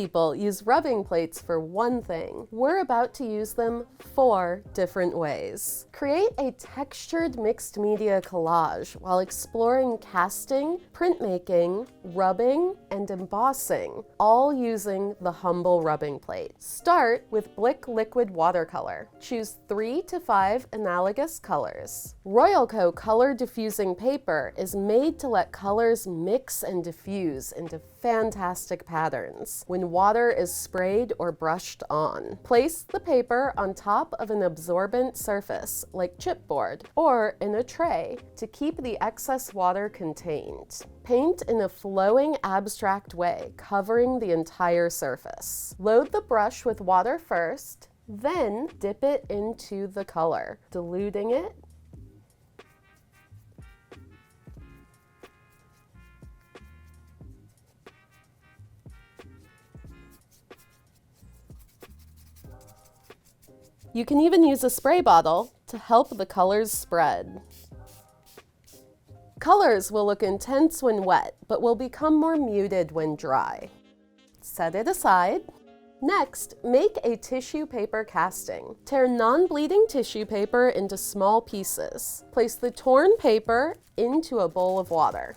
people use rubbing plates for one thing. We're about to use them 4 different ways. Create a textured mixed media collage while exploring casting, printmaking, rubbing, and embossing, all using the humble rubbing plate. Start with Blick liquid watercolor. Choose 3 to 5 analogous colors. Royalco color diffusing paper is made to let colors mix and diffuse into fantastic patterns when water is sprayed or brushed on. Place the paper on top of an absorbent surface like chipboard or in a tray to keep the excess water contained. Paint in a flowing abstract way, covering the entire surface. Load the brush with water first, then dip it into the color, diluting it. You can even use a spray bottle to help the colors spread. Colors will look intense when wet, but will become more muted when dry. Set it aside. Next, make a tissue paper casting. Tear non-bleeding tissue paper into small pieces. Place the torn paper into a bowl of water.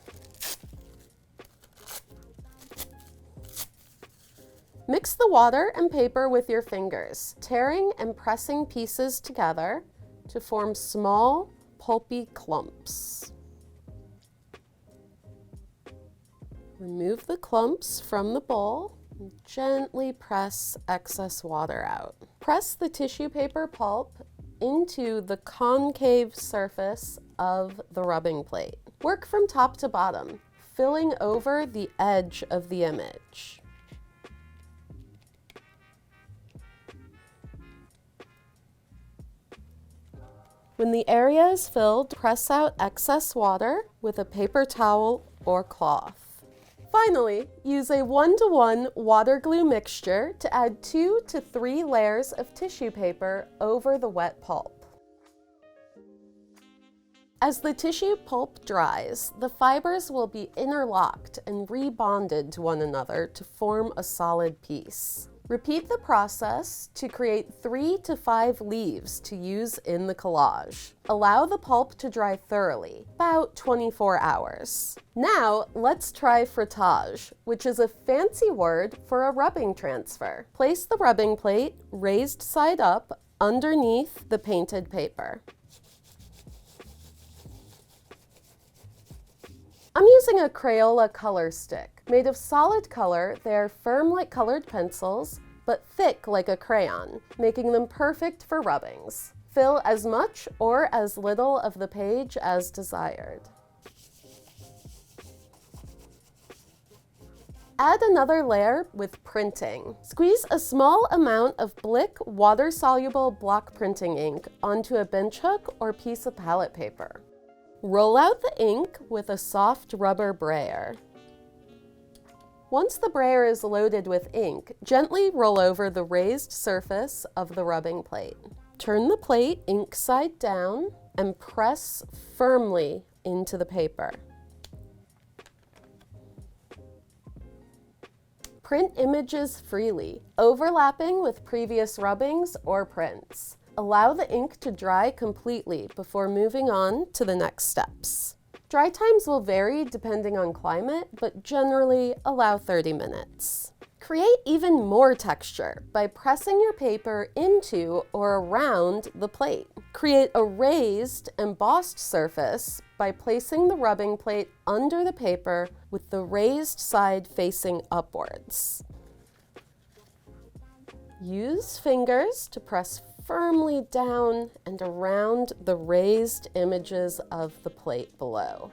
Mix the water and paper with your fingers, tearing and pressing pieces together to form small, pulpy clumps. Remove the clumps from the bowl and gently press excess water out. Press the tissue paper pulp into the concave surface of the rubbing plate. Work from top to bottom, filling over the edge of the image. When the area is filled, press out excess water with a paper towel or cloth. Finally, use a 1-to-1 water glue mixture to add 2 to 3 layers of tissue paper over the wet pulp. As the tissue pulp dries, the fibers will be interlocked and rebonded to one another to form a solid piece. Repeat the process to create 3 to 5 leaves to use in the collage. Allow the pulp to dry thoroughly, about 24 hours. Now, let's try frottage, which is a fancy word for a rubbing transfer. Place the rubbing plate, raised side up, underneath the painted paper. I'm using a Crayola color stick. Made of solid color, they are firm like colored pencils, but thick like a crayon, making them perfect for rubbings. Fill as much or as little of the page as desired. Add another layer with printing. Squeeze a small amount of Blick water-soluble block printing ink onto a bench hook or piece of palette paper. Roll out the ink with a soft rubber brayer. Once the brayer is loaded with ink, gently roll over the raised surface of the rubbing plate. Turn the plate ink side down and press firmly into the paper. Print images freely, overlapping with previous rubbings or prints. Allow the ink to dry completely before moving on to the next steps. Dry times will vary depending on climate, but generally allow 30 minutes. Create even more texture by pressing your paper into or around the plate. Create a raised, embossed surface by placing the rubbing plate under the paper with the raised side facing upwards. Use fingers to press firmly down and around the raised images of the plate below.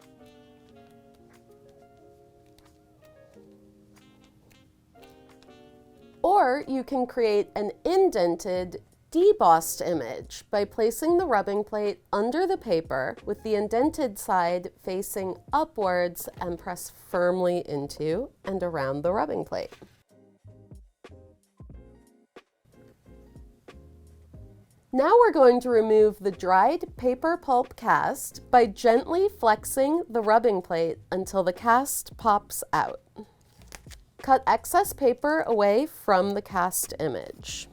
Or you can create an indented, debossed image by placing the rubbing plate under the paper with the indented side facing upwards and press firmly into and around the rubbing plate. Now we're going to remove the dried paper pulp cast by gently flexing the rubbing plate until the cast pops out. Cut excess paper away from the cast image.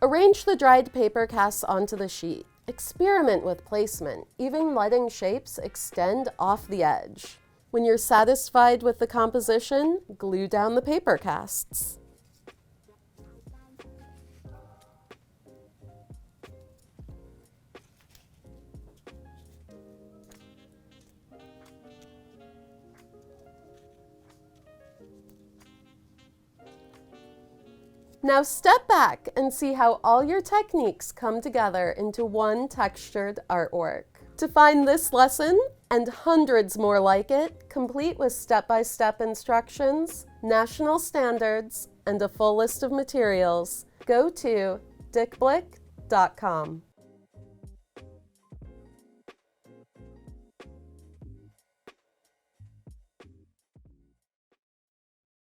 Arrange the dried paper casts onto the sheet. Experiment with placement, even letting shapes extend off the edge. When you're satisfied with the composition, glue down the paper casts. Now step back and see how all your techniques come together into one textured artwork. To find this lesson and hundreds more like it, complete with step-by-step instructions, national standards, and a full list of materials, go to dickblick.com.